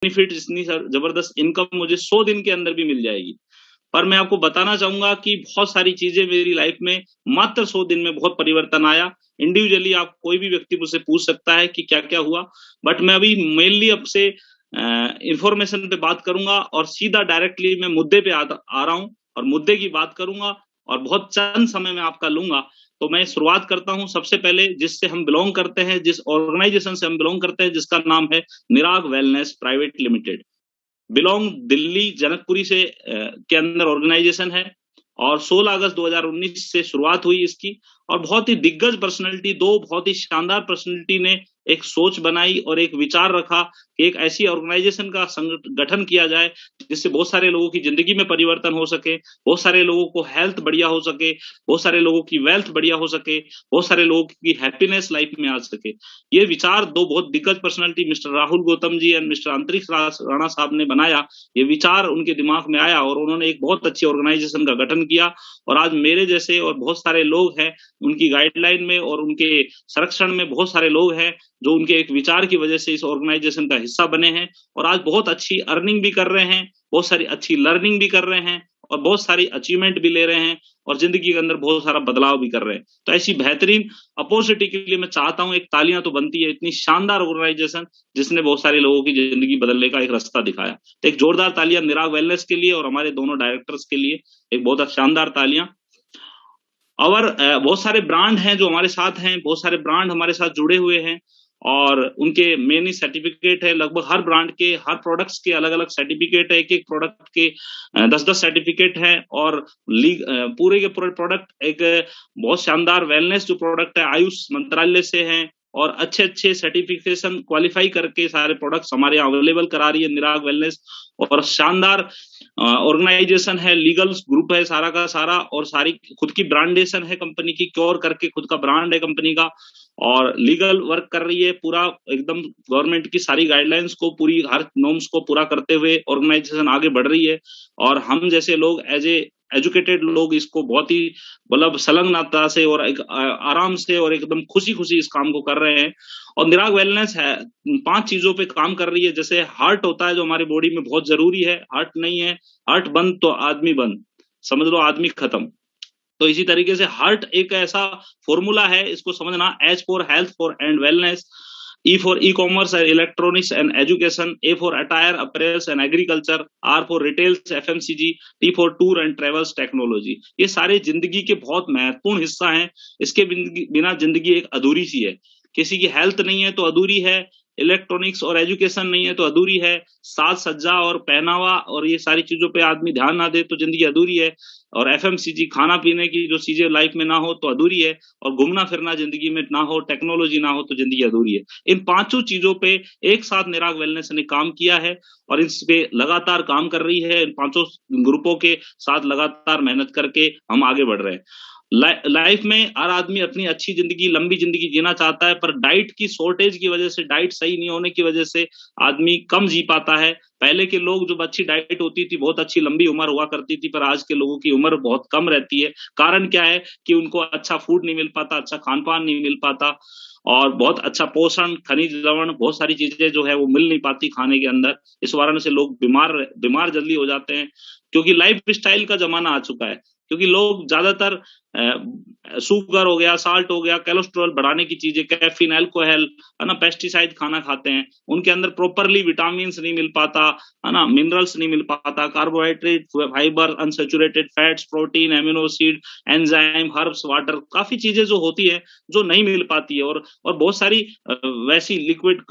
Benefit, इतनी जबरदस्त income मुझे 100 दिन के अंदर भी मिल जाएगी। पर मैं आपको बताना चाहूंगा कि बहुत सारी चीजें मेरी लाइफ में मात्र 100 दिन में बहुत परिवर्तन आया। इंडिविजुअली आप कोई भी व्यक्ति मुझसे पूछ सकता है कि क्या क्या हुआ, बट मैं अभी मेनली आपसे इंफॉर्मेशन पे बात करूंगा और सीधा डायरेक्टली मैं मुद्दे पे आ रहा हूं और मुद्दे की बात करूंगा और बहुत चंद समय में आपका लूंगा। तो मैं शुरुआत करता हूं सबसे पहले जिससे हम बिलोंग करते हैं, जिस ऑर्गेनाइजेशन से हम बिलोंग करते हैं, जिसका नाम है Nirag wellness private limited. Belong Delhi Janakpuri से के अंदर ऑर्गेनाइजेशन है और 16 अगस्त 2019 से शुरुआत हुई इसकी। और बहुत ही दिग्गज पर्सनैलिटी, दो बहुत ही शानदार पर्सनैलिटी ने एक सोच बनाई और एक विचार रखा कि एक ऐसी ऑर्गेनाइजेशन का गठन किया जाए जिससे बहुत सारे लोगों की जिंदगी में परिवर्तन हो सके, बहुत सारे लोगों को हेल्थ बढ़िया हो सके, बहुत सारे लोगों की वेल्थ बढ़िया हो सके, बहुत सारे लोगों की हैप्पीनेस लाइफ में आ सके। ये विचार दो बहुत दिग्गज personality mister Rahul Gautam ji and mister Antariksh Rana साहब ने बनाया। ये विचार उनके दिमाग में आया और उन्होंने एक बहुत अच्छी ऑर्गेनाइजेशन का गठन किया। और आज मेरे जैसे और बहुत सारे लोग हैं उनकी गाइडलाइन में और उनके संरक्षण में, बहुत सारे लोग हैं जो उनके एक विचार की वजह से इस ऑर्गेनाइजेशन का हिस्सा बने हैं और आज बहुत अच्छी अर्निंग भी कर रहे हैं, बहुत सारी अच्छी लर्निंग भी कर रहे हैं और बहुत सारी अचीवमेंट भी ले रहे हैं और जिंदगी के अंदर बहुत सारा बदलाव भी कर रहे हैं। तो ऐसी बेहतरीन अपॉर्चुनिटी के लिए मैं चाहता हूं एक तालियां तो बनती है, इतनी शानदार ऑर्गेनाइजेशन जिसने बहुत सारे लोगों की जिंदगी बदलने का एक रास्ता दिखाया। तो एक जोरदार तालियां निराग वेलनेस के लिए और हमारे दोनों डायरेक्टर्स के लिए, एक बहुत शानदार तालियां। और बहुत सारे ब्रांड हैं जो हमारे साथ हैं, बहुत सारे ब्रांड हमारे साथ जुड़े हुए हैं और उनके मेन सर्टिफिकेट है। लगभग हर ब्रांड के, हर प्रोडक्ट्स के अलग अलग सर्टिफिकेट है, एक एक प्रोडक्ट के 10-10 सर्टिफिकेट है। और पूरे के पूरे प्रोडक्ट एक बहुत शानदार वेलनेस जो प्रोडक्ट है आयुष मंत्रालय से है और अच्छे अच्छे सर्टिफिकेशन क्वालिफाई करके सारे प्रोडक्ट्स हमारे यहाँ अवेलेबल करा रही है निराग वेलनेस। और शानदार ऑर्गेनाइजेशन है, लीगल ग्रुप है सारा का सारा और सारी खुद की ब्रांडेशन है कंपनी की, क्योर करके खुद का ब्रांड है कंपनी का और लीगल वर्क कर रही है पूरा एकदम गवर्नमेंट की सारी गाइडलाइंस को, पूरी हर नॉर्म्स को पूरा करते हुए ऑर्गेनाइजेशन आगे बढ़ रही है। और हम जैसे लोग एज ए एजुकेटेड लोग इसको बहुत ही मतलब संलग्नता से और एक आराम से और एकदम खुशी खुशी इस काम को कर रहे हैं। और निराग वेलनेस है 5 चीजों पे काम कर रही है। जैसे हार्ट होता है जो हमारी बॉडी में बहुत जरूरी है, हार्ट नहीं है, हार्ट बंद तो आदमी बंद, समझ लो आदमी खत्म। तो इसी तरीके से हार्ट एक ऐसा फॉर्मूला है, इसको समझना। H for health for and wellness, E for e-commerce and electronics and education, A for attire, apparels and agriculture, R for retail, FMCG, T for tour and travels technology। ये सारे जिंदगी के बहुत महत्वपूर्ण हिस्सा हैं। इसके बिना जिंदगी एक अधूरी सी है। किसी की हेल्थ नहीं है तो अधूरी है, इलेक्ट्रॉनिक्स और एजुकेशन नहीं है तो अधूरी है, साज सज्जा और पहनावा और ये सारी चीजों पे आदमी ध्यान ना दे तो जिंदगी अधूरी है, और एफएमसीजी खाना पीने की जो चीजें लाइफ में ना हो तो अधूरी है, और घूमना फिरना जिंदगी में ना हो, टेक्नोलॉजी ना हो तो जिंदगी अधूरी है। इन 5 चीजों पे एक साथ निराग वेलनेस ने काम किया है और इस पे लगातार काम कर रही है। इन 5 ग्रुपों के साथ लगातार मेहनत करके हम आगे बढ़ रहे हैं। लाइफ में हर आदमी अपनी अच्छी जिंदगी, लंबी जिंदगी जीना चाहता है, पर डाइट की शॉर्टेज की वजह से, डाइट सही नहीं होने की वजह से आदमी कम जी पाता है। पहले के लोग जब अच्छी डाइट होती थी बहुत अच्छी लंबी उम्र हुआ करती थी, पर आज के लोगों की उम्र बहुत कम रहती है। कारण क्या है कि उनको अच्छा फूड नहीं मिल पाता, अच्छा खान पान नहीं मिल पाता और बहुत अच्छा पोषण, खनिज लवण, बहुत सारी चीजें जो है वो मिल नहीं पाती खाने के अंदर। इस कारण से लोग बीमार जल्दी हो जाते हैं, क्योंकि लाइफ स्टाइल का जमाना आ चुका है। क्योंकि लोग ज्यादातर शुगर हो गया, साल्ट हो गया, कोलेस्ट्रॉल बढ़ाने की चीजें, कैफीन, अल्कोहल, है ना, पेस्टिसाइड खाना खाते हैं। उनके अंदर प्रॉपरली विटामिन नहीं मिल पाता, है ना, मिनरल्स नहीं मिल पाता, carbohydrate, fibre, unsaturated fats, protein, amino acid, enzyme, herbs, water, काफी चीजें जो होती है जो नहीं मिल पाती है। और बहुत सारी वैसी लिक्विड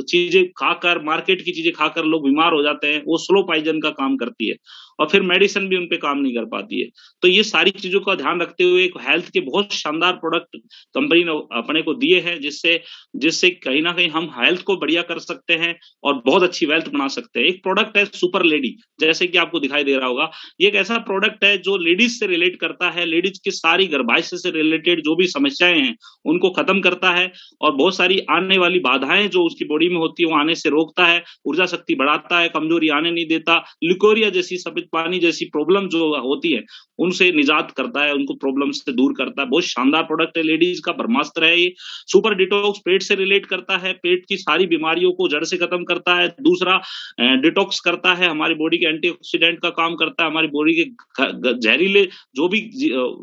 चीजें खाकर, मार्केट की चीजें खाकर लोग बीमार हो जाते हैं। वो स्लो पॉइजन का काम करती है और फिर मेडिसिन भी उनपे काम नहीं कर पाती है। तो ये सारी चीजों का ध्यान रखते हुए एक हेल्थ के बहुत शानदार प्रोडक्ट कंपनी ने अपने को दिए हैं, जिससे कहीं ना कहीं हम हेल्थ को बढ़िया कर सकते हैं और बहुत अच्छी वेल्थ बना सकते हैं। एक प्रोडक्ट है सुपर लेडी, जैसे कि आपको दिखाई दे रहा होगा। ये एक ऐसा प्रोडक्ट है जो लेडीज से रिलेट करता है, लेडीज की सारी गर्भाशय से रिलेटेड जो भी समस्याएं हैं उनको खत्म करता है और बहुत सारी आने वाली बाधाएं जो उसकी बॉडी में होती है वो आने से रोकता है, ऊर्जा शक्ति बढ़ाता है, कमजोरी आने नहीं देता, लिकोरिया जैसी, सफेद पानी जैसी प्रॉब्लम जो होती है उनसे निजात करता है, उनको प्रॉब्लम से दूर करता है। बहुत शानदार प्रोडक्ट है, लेडीज का ब्रह्मास्त्र है ये। सुपर डिटॉक्स पेट से रिलेट करता है, पेट की सारी बीमारियों को जड़ से खत्म करता है। दूसरा डिटॉक्स करता है, हमारी बॉडी के एंटीऑक्सीडेंट का काम करता है, हमारी बॉडी के जहरीले जो भी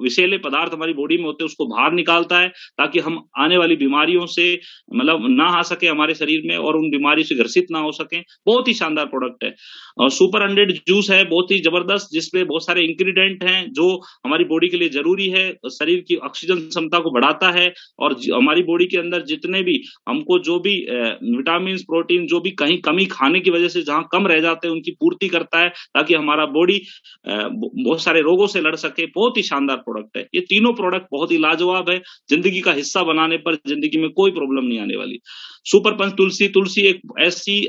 विषैले पदार्थ हमारी बॉडी में होते हैं उसको बाहर निकालता है, ताकि हम आने वाली बीमारियों से मतलब ना आ सके हमारे शरीर में और उन बीमारियों से ग्रसित ना हो सके। बहुत ही शानदार प्रोडक्ट है। और सुपर 100 जूस है, बहुत ही जबरदस्त, जिसमें बहुत सारे इंग्रेडिएंट हैं जो हमारी बॉडी के लिए जरूरी है। शरीर की ऑक्सीजन क्षमता को बढ़ाता है और हमारी बॉडी के अंदर जितने भी हमको जो भी विटामिन प्रोटीन जो भी कहीं कमी खाने की वजह से जहां कम रह जाते हैं उनकी पूर्ति करता है, ताकि हमारा बॉडी बहुत सारे रोगों से लड़ सके। बहुत ही शानदार प्रोडक्ट है। ये तीनों प्रोडक्ट बहुत ही लाजवाब है, जिंदगी का हिस्सा बनाने पर जिंदगी में कोई प्रॉब्लम नहीं आने वाली। सुपर पंच तुलसी, तुलसी एक ऐसी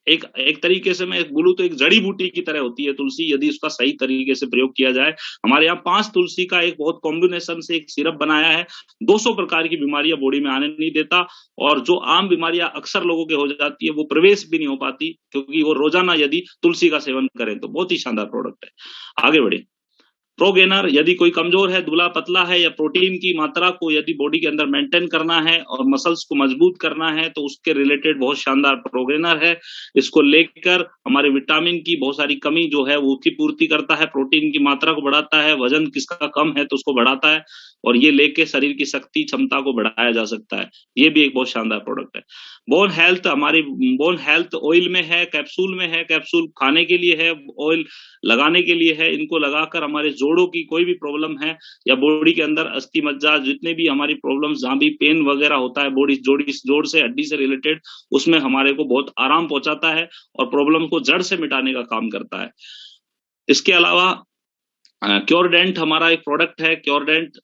एक तरीके से मैं बोलूं तो एक जड़ी बूटी की तरह होती है तुलसी, यदि उसका सही तरीके से प्रयोग किया जाए। हमारे यहाँ 5 तुलसी का एक बहुत कॉम्बिनेशन से एक सिरप बनाया है, 200 प्रकार की बीमारियां बॉडी में आने नहीं देता, और जो आम बीमारियां अक्सर लोगों के हो जाती है वो प्रवेश भी नहीं हो पाती, क्योंकि वो रोजाना यदि तुलसी का सेवन करें तो। बहुत ही शानदार प्रोडक्ट है। आगे बढ़े। प्रोगेनर, यदि कोई कमजोर है, दुबला पतला है, या प्रोटीन की मात्रा को यदि बॉडी के अंदर मेंटेन करना है और मसल्स को मजबूत करना है तो उसके रिलेटेड बहुत शानदार प्रोगेनर है। इसको लेकर हमारे विटामिन की बहुत सारी कमी जो है वो की पूर्ति करता है, प्रोटीन की मात्रा को बढ़ाता है, वजन किसका कम है तो उसको बढ़ाता है, और ये लेके शरीर की शक्ति क्षमता को बढ़ाया जा सकता है। ये भी एक बहुत शानदार प्रोडक्ट है। बोन हेल्थ, हमारी बोन हेल्थ ऑयल में है, कैप्सूल में है, कैप्सूल खाने के लिए है, ऑयल लगाने के लिए है। इनको लगाकर हमारे जोड़ों की कोई भी प्रॉब्लम है या बॉडी के अंदर अस्थि मज्जा जितने भी हमारी प्रॉब्लम्स जहां भी पेन वगैरह होता है बॉडी जोड़ से हड्डी से रिलेटेड, उसमें हमारे को बहुत आराम पहुंचाता है और प्रॉब्लम को जड़ से मिटाने का काम करता है। इसके अलावा क्योरडेंट हमारा एक प्रोडक्ट है। क्योरडेंट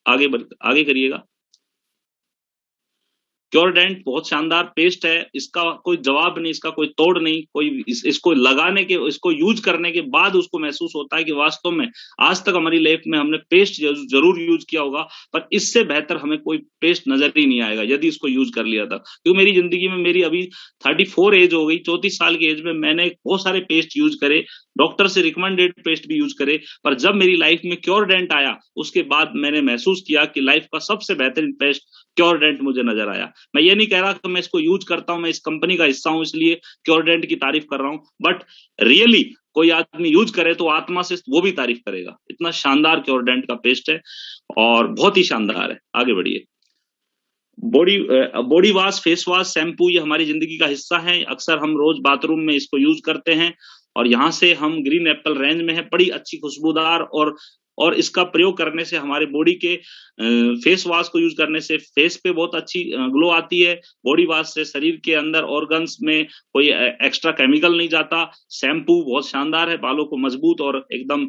आगे करिएगा। क्योरडेंट बहुत शानदार पेस्ट है, इसका कोई जवाब नहीं, इसका कोई तोड़ नहीं। कोई इसको लगाने के, इसको यूज करने के बाद उसको महसूस होता है कि वास्तव में आज तक हमारी लाइफ में हमने पेस्ट जरूर यूज किया होगा, पर इससे बेहतर हमें कोई पेस्ट नजर ही नहीं आएगा यदि इसको यूज कर लिया था। क्योंकि मेरी जिंदगी में, मेरी अभी 34 एज हो गई, 34 साल की एज में मैंने बहुत सारे पेस्ट यूज करे, डॉक्टर से रिकमेंडेड पेस्ट भी यूज करे, पर जब मेरी लाइफ में क्योरडेंट आया उसके बाद मैंने महसूस किया कि लाइफ का सबसे बेहतरीन पेस्ट क्योरडेंट मुझे नजर आया। मैं ये नहीं कह रहा कि मैं इसको यूज करता हूं, मैं इस कंपनी का हिस्सा हूं इसलिए क्योरडेंट की तारीफ कर रहा हूं, बट रियली कोई आदमी यूज करे तो आत्मा से वो भी तारीफ करेगा। इतना शानदार क्योरडेंट का पेस्ट है और बहुत ही शानदार है। आगे बढ़िए। Body wash, face wash, shampoo, ये हमारी जिंदगी का हिस्सा है। अक्सर हम रोज बाथरूम में इसको यूज करते हैं और यहाँ से हम ग्रीन एप्पल रेंज में है, बड़ी अच्छी खुशबूदार, और इसका प्रयोग करने से हमारे बॉडी के फेस वॉश को यूज करने से फेस पे बहुत अच्छी ग्लो आती है। बॉडी वॉश से शरीर के अंदर ऑर्गन्स में कोई एक्स्ट्रा केमिकल नहीं जाता। शैम्पू बहुत शानदार है, बालों को मजबूत और एकदम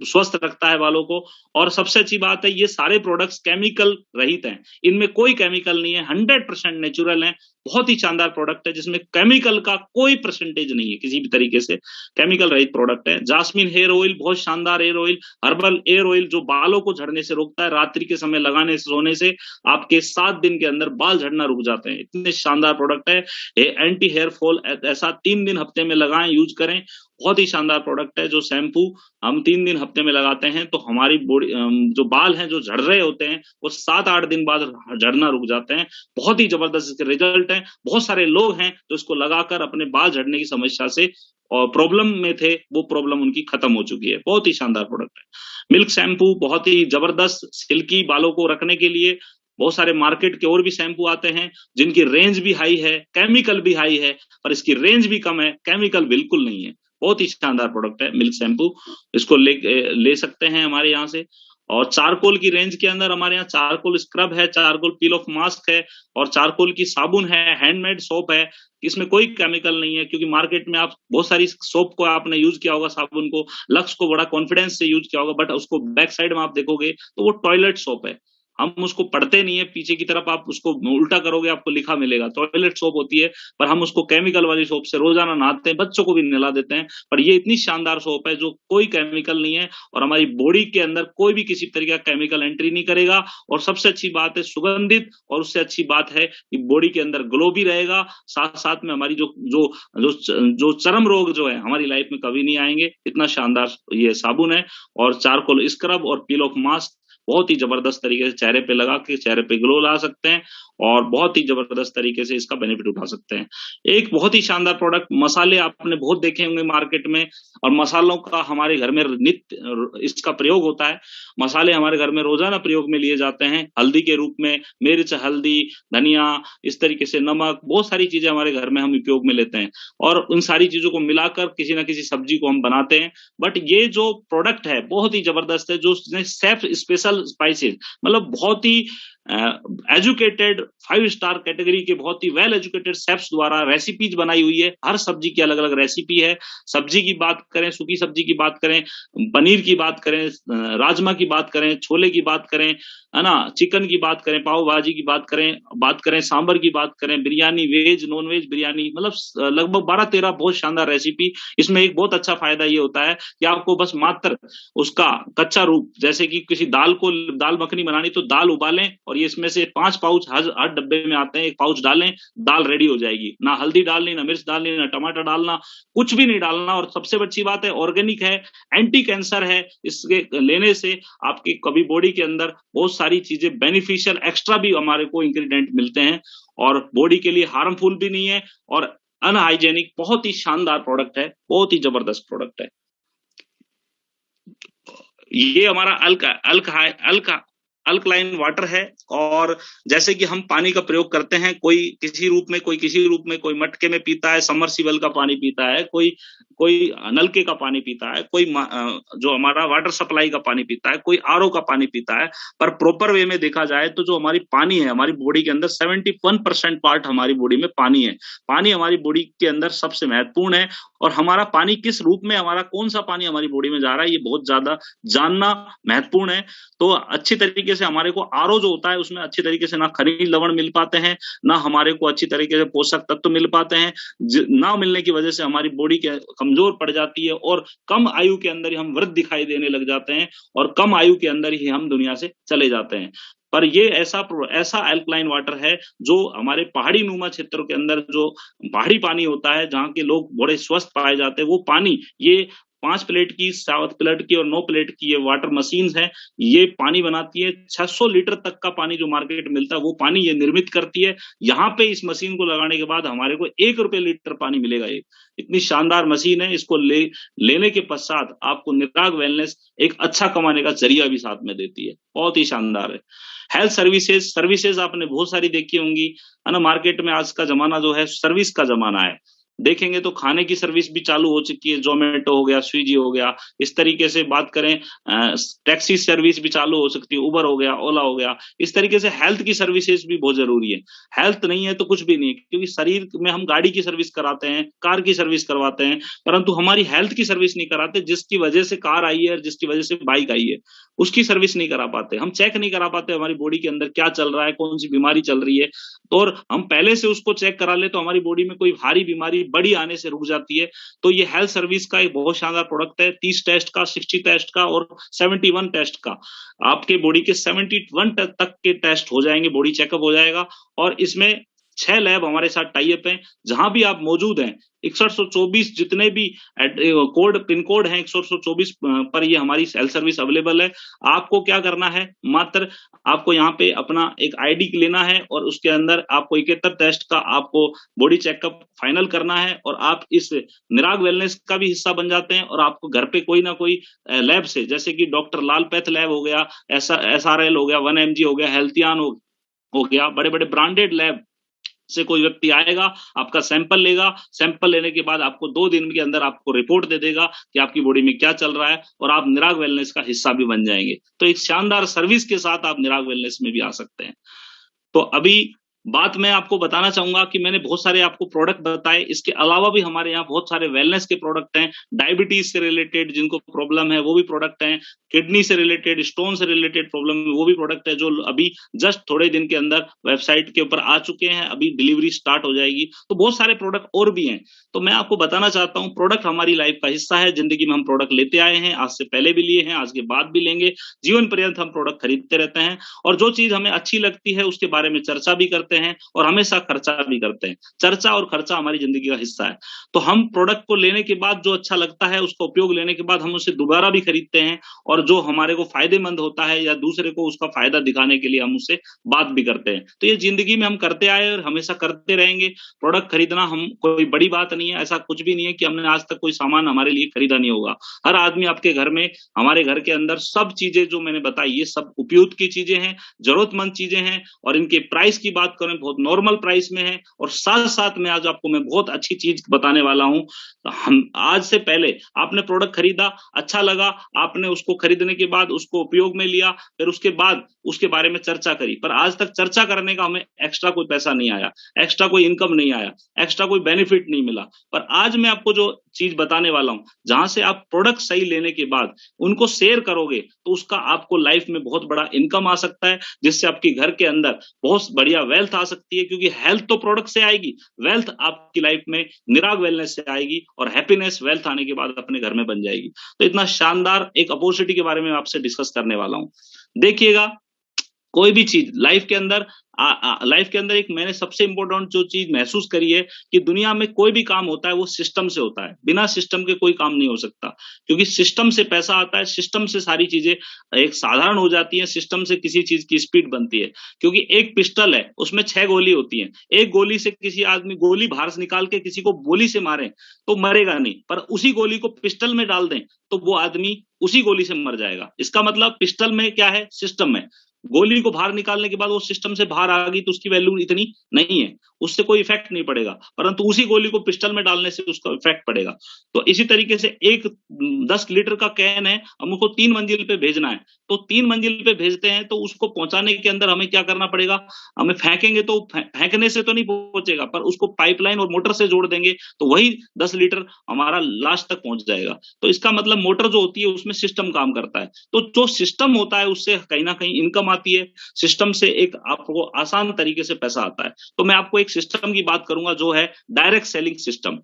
स्वस्थ रखता है बालों को। और सबसे अच्छी बात है, ये सारे प्रोडक्ट्स केमिकल रहित हैं, इनमें कोई केमिकल नहीं है, 100% नेचुरल है। बहुत ही शानदार प्रोडक्ट है जिसमें केमिकल का कोई परसेंटेज नहीं है, किसी भी तरीके से केमिकल रहित प्रोडक्ट है। जास्मिन हेयर ऑयल, बहुत शानदार hair oil, herbal air oil, जो बालों को झड़ने से रोकता है। रात्रि के समय लगाने से, सोने से आपके 7 दिन के अंदर बाल झड़ना रुक जाते हैं। इतने शानदार प्रोडक्ट है। एंटी हेयर फॉल, ऐसा 3 दिन हफ्ते में लगाएं, यूज करें। बहुत ही शानदार प्रोडक्ट है। जो शैम्पू हम 3 दिन हफ्ते में लगाते हैं तो हमारी बॉडी, जो बाल हैं जो झड़ रहे होते हैं वो 7-8 दिन बाद झड़ना रुक जाते हैं। बहुत ही जबरदस्त इसके रिजल्ट हैं। बहुत सारे लोग हैं जो इसको लगाकर अपने बाल झड़ने की समस्या से और प्रॉब्लम में थे, वो प्रॉब्लम उनकी खत्म हो चुकी है। बहुत ही शानदार प्रोडक्ट है। मिल्क शैम्पू बहुत ही जबरदस्त, सिल्की बालों को रखने के लिए। बहुत सारे मार्केट के और भी शैम्पू आते हैं जिनकी रेंज भी हाई है, केमिकल भी हाई है, पर इसकी रेंज भी कम है, केमिकल बिल्कुल नहीं है। बहुत ही शानदार प्रोडक्ट है मिल्क शैम्पू, इसको ले सकते हैं हमारे यहाँ से। और चारकोल की रेंज के अंदर हमारे यहाँ चारकोल स्क्रब है, चारकोल पील ऑफ मास्क है, और चारकोल की साबुन है, हैंडमेड सोप है। इसमें कोई केमिकल नहीं है, क्योंकि मार्केट में आप बहुत सारी सोप को आपने यूज किया होगा, साबुन को, लक्स को बड़ा कॉन्फिडेंस से यूज किया होगा, बट उसको बैक साइड में आप देखोगे तो वो टॉयलेट सोप है। हम उसको पढ़ते नहीं है, पीछे की तरफ आप उसको उल्टा करोगे आपको लिखा मिलेगा, टॉयलेट सोप होती है, पर हम उसको केमिकल वाली सोप से रोजाना नहाते हैं, बच्चों को भी नहला देते हैं। पर ये इतनी शानदार सोप है जो कोई केमिकल नहीं है और हमारी बॉडी के अंदर कोई भी किसी तरीके का केमिकल एंट्री नहीं करेगा। और सबसे अच्छी बात है सुगंधित, और उससे अच्छी बात है कि बॉडी के अंदर ग्लो भी रहेगा, साथ साथ में हमारी जो जो जो जो चर्म रोग जो है हमारी लाइफ में कभी नहीं आएंगे। इतना शानदार ये साबुन है। और चारकोल स्क्रब और पील ऑफ मास्क बहुत ही जबरदस्त तरीके से चेहरे पे लगा के चेहरे पे ग्लो ला सकते हैं और बहुत ही जबरदस्त तरीके से इसका बेनिफिट उठा सकते हैं। एक बहुत ही शानदार प्रोडक्ट, मसाले आपने बहुत देखे होंगे मार्केट में, और मसालों का हमारे घर में नित्य इसका प्रयोग होता है। मसाले हमारे घर में रोजाना प्रयोग में लिए जाते हैं, हल्दी के रूप में, मिर्च, हल्दी, धनिया, इस तरीके से नमक, बहुत सारी चीजें हमारे घर में हम उपयोग में लेते हैं और उन सारी चीजों को मिलाकर किसी ना किसी सब्जी को हम बनाते हैं। बट ये जो प्रोडक्ट है बहुत ही जबरदस्त है, जो शेफ स्पेशल स्पाइसेस, मतलब बहुत ही एजुकेटेड 5 स्टार कैटेगरी के बहुत ही वेल एजुकेटेड शेफ्स द्वारा रेसिपीज बनाई हुई है। हर सब्जी की अलग अलग रेसिपी है। सब्जी की बात करें, सूखी सब्जी की बात करें, पनीर की बात करें, राजमा की बात करें, छोले की बात करें, है ना, चिकन की बात करें, पाव भाजी की बात करें, सांबर की बात करें, biryani, veg non veg biryani, मतलब लगभग 12-13 बहुत शानदार रेसिपी। इसमें एक बहुत अच्छा फायदा ये होता है कि आपको बस मात्र उसका कच्चा रूप, जैसे कि किसी दाल मखनी बनानी तो दाल उबालें और ये इसमें से 5 पाउच हर डब्बे में आते हैं, 1 पाउच डालें, दाल रेडी हो जाएगी। ना हल्दी डालनी, ना मिर्च डालनी, ना टमाटर डालना, कुछ भी नहीं डालना। और सबसे अच्छी बात है ऑर्गेनिक है, एंटी कैंसर है। इसके लेने से आपकी कभी बॉडी के अंदर बहुत सारी चीजें बेनिफिशियल एक्स्ट्रा भी हमारे को इंग्रेडिएंट मिलते हैं और बॉडी के लिए हार्मफुल भी नहीं है और अनहाइजेनिक, बहुत ही शानदार प्रोडक्ट है, बहुत ही जबरदस्त प्रोडक्ट है। ये हमारा अल्कलाइन वाटर है। और जैसे कि हम पानी का प्रयोग करते हैं, कोई किसी रूप में, कोई किसी रूप में, कोई मटके में पीता है, सबमर्सिबल का पानी पीता है, कोई कोई नलके का पानी पीता है, कोई जो हमारा वाटर सप्लाई का पानी पीता है, कोई आरओ का पानी पीता है। पर प्रॉपर वे में देखा जाए तो जो हमारी पानी है, हमारी बॉडी के अंदर 71% पार्ट हमारी बॉडी में पानी है। पानी हमारी बॉडी के अंदर सबसे महत्वपूर्ण है और हमारा पानी किस रूप में, हमारा कौन सा पानी हमारी बॉडी में जा रहा है, ये बहुत ज्यादा जानना महत्वपूर्ण है। तो अच्छी तरीके से हमारे को आरओ जो होता है उसमें अच्छी तरीके से ना खनिज लवण मिल पाते हैं, ना हमारे को अच्छी तरीके से पोषक तत्व मिल पाते हैं। ना मिलने की वजह से हमारी बॉडी के कमजोर पड़ जाती है और कम आयु के अंदर ही हम वृद्ध दिखाई देने लग जाते हैं और कम आयु के अंदर ही हम दुनिया से चले जाते हैं। पर ये ऐसा अल्कलाइन वाटर है जो हमारे पहाड़ी नुमा क्षेत्रों के अंदर जो पहाड़ी पानी होता है, जहाँ के लोग बड़े स्वस्थ पाए जाते हैं, वो पानी, ये 5 प्लेट की, 7 प्लेट की और 9 प्लेट की ये वाटर मशीन है, ये पानी बनाती है। 600 लीटर तक का पानी जो मार्केट में मिलता है वो पानी ये निर्मित करती है। यहाँ पे इस मशीन को लगाने के बाद हमारे को 1 रुपए लीटर पानी मिलेगा। ये इतनी शानदार मशीन है। इसको लेने के पश्चात आपको निराग वेलनेस एक अच्छा कमाने का जरिया भी साथ में देती है, बहुत ही शानदार है। हेल्थ सर्विसेज आपने बहुत सारी देखी होंगी, है ना। मार्केट में आज का जमाना जो है सर्विस का जमाना है। देखेंगे तो खाने की सर्विस भी चालू हो चुकी है, जोमेटो हो गया, स्विगी हो गया। इस तरीके से बात करें, टैक्सी सर्विस भी चालू हो सकती है, उबर हो गया, ओला हो गया। इस तरीके से हेल्थ की सर्विसेज भी बहुत जरूरी है। हेल्थ नहीं है तो कुछ भी नहीं, क्योंकि शरीर में हम गाड़ी की सर्विस कराते हैं, कार की सर्विस करवाते हैं, परंतु हमारी हेल्थ की सर्विस नहीं कराते। जिसकी वजह से कार आई है और जिसकी वजह से बाइक आई है, उसकी सर्विस नहीं करा पाते। हम चेक नहीं करा पाते हमारी बॉडी के अंदर क्या चल रहा है, कौन सी बीमारी चल रही है। तो और हम पहले से उसको चेक करा ले तो हमारी बॉडी में कोई भारी बीमारी बड़ी आने से रुक जाती है। तो ये हेल्थ सर्विस का एक बहुत शानदार प्रोडक्ट है। 30 टेस्ट का, 60 टेस्ट का और 71 टेस्ट का, आपके बॉडी के 71 तक के टेस्ट हो जाएंगे, बॉडी चेकअप हो जाएगा। और इसमें 6 लैब हमारे साथ टाई अप हैं, जहां भी आप मौजूद हैं। 6124 जितने भी पिन कोड हैं 6124 पर ये हमारी हेल्थ सर्विस अवेलेबल है। आपको क्या करना है, मात्र आपको यहाँ पे अपना एक आईडी लेना है और उसके अंदर आपको 71 टेस्ट का आपको बॉडी चेकअप फाइनल करना है और आप इस निराग वेलनेस का भी हिस्सा बन जाते हैं। और आपको घर पे कोई ना कोई लैब से, जैसे कि डॉक्टर लाल पैथ लैब हो गया, SRL हो गया, 1mg हो गया, हेल्थियान हो गया, बड़े बड़े ब्रांडेड लैब से कोई व्यक्ति आएगा, आपका सैंपल लेगा। सैंपल लेने के बाद आपको 2 दिन के अंदर आपको रिपोर्ट दे देगा कि आपकी बॉडी में क्या चल रहा है और आप निराग वेलनेस का हिस्सा भी बन जाएंगे। तो एक शानदार सर्विस के साथ आप निराग वेलनेस में भी आ सकते हैं। तो अभी बात मैं आपको बताना चाहूंगा कि मैंने बहुत सारे आपको प्रोडक्ट बताए, इसके अलावा भी हमारे यहाँ बहुत सारे वेलनेस के प्रोडक्ट हैं, डायबिटीज से रिलेटेड जिनको प्रॉब्लम है वो भी प्रोडक्ट हैं, किडनी से रिलेटेड, स्टोन से रिलेटेड प्रॉब्लम है वो भी प्रोडक्ट है, जो अभी जस्ट थोड़े दिन के अंदर वेबसाइट के ऊपर आ चुके हैं, अभी डिलीवरी स्टार्ट हो जाएगी। तो बहुत सारे प्रोडक्ट और भी हैं। तो मैं आपको बताना चाहता हूँ, प्रोडक्ट हमारी लाइफ का हिस्सा है, जिंदगी में हम प्रोडक्ट लेते आए हैं, आज से पहले भी लिए हैं, आज के बाद भी लेंगे, जीवन पर्यंत हम प्रोडक्ट खरीदते रहते हैं, और जो चीज हमें अच्छी लगती है उसके बारे में चर्चा भी करते हैं और हमेशा खर्चा भी करते हैं। चर्चा और खर्चा हमारी जिंदगी का हिस्सा है। तो हम प्रोडक्ट को लेने के बाद जो अच्छा लगता है, उसका उपयोग लेने के बाद हम उसे दोबारा भी खरीदते हैं, और जो हमारे को फायदेमंद होता है या दूसरे को उसका फायदा दिखाने के लिए हम उससे बात भी करते हैं। तो ये जिंदगी में हम करते आए और हमेशा करते रहेंगे। प्रोडक्ट खरीदना हम कोई बड़ी बात नहीं है, ऐसा कुछ भी नहीं है कि हमने आज तक कोई सामान हमारे लिए खरीदा नहीं होगा। हर आदमी आपके घर में, हमारे घर के अंदर सब चीजें जो मैंने बताई ये सब उपयुक्त की चीजें हैं, जरूरतमंद चीजें हैं, और इनके प्राइस की बात करें बहुत नॉर्मल प्राइस में है। और साथ साथ में आज आपको मैं बहुत अच्छी चीज बताने वाला हूं। हम आज से पहले आपने प्रोडक्ट खरीदा, अच्छा लगा, आपने उसको खरीदने के बाद उसको उपयोग में लिया, फिर उसके बाद उसके बारे में चर्चा करी, पर आज तक चर्चा करने का हमें एक्स्ट्रा कोई पैसा नहीं आया, एक्स्ट्रा कोई इनकम नहीं आया, एक्स्ट्रा कोई बेनिफिट नहीं मिला। पर आज मैं आपको जो चीज बताने वाला हूं, जहां से आप प्रोडक्ट सही लेने के बाद उनको शेयर करोगे तो उसका आपको लाइफ में बहुत बड़ा इनकम आ सकता है, जिससे आपके घर के अंदर बहुत बढ़िया वेल्थ आ सकती है, क्योंकि हेल्थ तो प्रोडक्ट से आएगी, वेल्थ आपकी लाइफ में निराग वेलनेस से आएगी, और हैप्पीनेस वेल्थ आने के बाद अपने घर में बन जाएगी। तो इतना शानदार एक अपॉर्चुनिटी के बारे में आपसे डिस्कस करने वाला हूं। देखिएगा, कोई भी चीज लाइफ के अंदर लाइफ के अंदर एक मैंने सबसे इंपॉर्टेंट जो चीज महसूस करी है कि दुनिया में कोई भी काम होता है वो सिस्टम से होता है, बिना सिस्टम के कोई काम नहीं हो सकता, क्योंकि सिस्टम से पैसा आता है, सिस्टम से सारी चीजें एक साधारण हो जाती है, सिस्टम से किसी चीज की स्पीड बनती है। क्योंकि एक पिस्टल है, उसमें 6 गोली होती है, एक गोली से किसी आदमी गोली बाहर से निकाल के किसी को गोली से मारे तो मरेगा नहीं, पर उसी गोली को पिस्टल में डाल दें तो वो आदमी उसी गोली से मर जाएगा। इसका मतलब पिस्टल में क्या है, सिस्टम है। गोली को बाहर निकालने के बाद वो सिस्टम से बाहर आ गई तो उसकी वैल्यू इतनी नहीं है, उससे कोई इफेक्ट नहीं पड़ेगा, परंतु उसी गोली को पिस्टल में डालने से उसका इफेक्ट पड़ेगा। तो इसी तरीके से एक 10 लीटर का कैन है, हम उसको 3 मंजिल पे भेजना है, तो 3 मंजिल पे भेजते हैं तो उसको पहुंचाने के अंदर हमें क्या करना पड़ेगा, हमें फेंकेंगे तो फेंकने से तो नहीं पहुंचेगा, पर उसको पाइपलाइन और मोटर से जोड़ देंगे तो वही 10 लीटर हमारा लास्ट तक पहुंच जाएगा। तो इसका मतलब मोटर जो होती है उसमें सिस्टम काम करता है, तो जो सिस्टम होता है उससे कहीं ना कहीं इनकम आती है, सिस्टम से एक आपको आसान तरीके से पैसा आता है। तो मैं आपको एक सिस्टम की बात करूंगा जो है डायरेक्ट सेलिंग सिस्टम।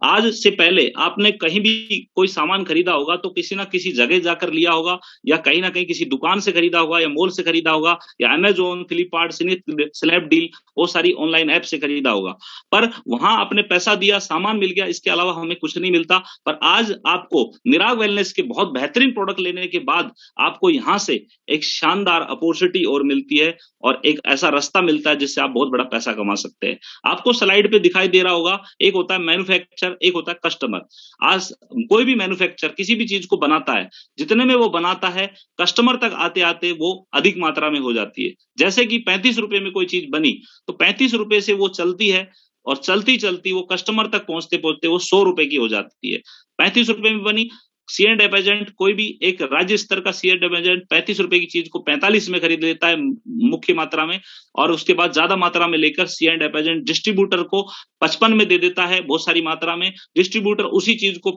आज से पहले आपने कहीं भी कोई सामान खरीदा होगा तो किसी ना किसी जगह जाकर लिया होगा, या कहीं ना कहीं किसी दुकान से खरीदा होगा, या मॉल से खरीदा होगा, या अमेजोन, फ्लिपकार्ट, स्नैपडील, वो सारी ऑनलाइन ऐप से खरीदा होगा। पर वहां आपने पैसा दिया, सामान मिल गया, इसके अलावा हमें कुछ नहीं मिलता। पर आज आपको निराग वेलनेस के बहुत बेहतरीन प्रोडक्ट लेने के बाद आपको यहां से एक शानदार अपॉर्चुनिटी और मिलती है, और एक ऐसा रास्ता मिलता है जिससे आप बहुत बड़ा पैसा कमा सकते हैं। आपको स्लाइड पे दिखाई दे रहा होगा, एक होता है मैन्युफैक्चर, एक होता है कस्टमर। आज कोई भी मैन्युफैक्चर किसी भी चीज को बनाता है, जितने में वो बनाता है कस्टमर तक आते आते वो अधिक मात्रा में हो जाती है। जैसे कि 35 रुपए में कोई चीज बनी तो 35 रुपए से वो चलती है, और चलती चलती वो कस्टमर तक पहुंचते पहुंचते वो 100 रुपए की हो जाती है। 35 रुपए में बनी, सी एंड एफ एजेंट, कोई भी एक राज्य स्तर का सी एंड एफ एजेंट 35 रुपए की चीज को 45 में खरीद लेता है मुख्य मात्रा में, और उसके बाद ज्यादा मात्रा में लेकर सी एंड एफ एजेंट डिस्ट्रीब्यूटर को 55 में दे देता है बहुत सारी मात्रा में, डिस्ट्रीब्यूटर उसी चीज को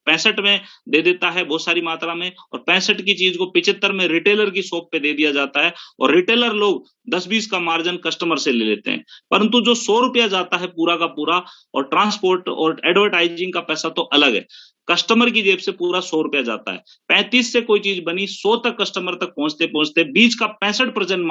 65 में दे देता है बहुत सारी मात्रा में, और 65 की चीज को 75 में रिटेलर की शॉप पे दे दिया जाता है, और रिटेलर लोग 10-20 का मार्जिन कस्टमर से ले लेते हैं। परंतु जो 100 रुपया जाता है पूरा का पूरा, और ट्रांसपोर्ट और एडवर्टाइजिंग का पैसा तो अलग है, कस्टमर की जेब से पूरा 100 रुपया जाता है। 35 से कोई चीज बनी, 100 तक कस्टमर तक पहुंचते पहुंचते बीच का 65%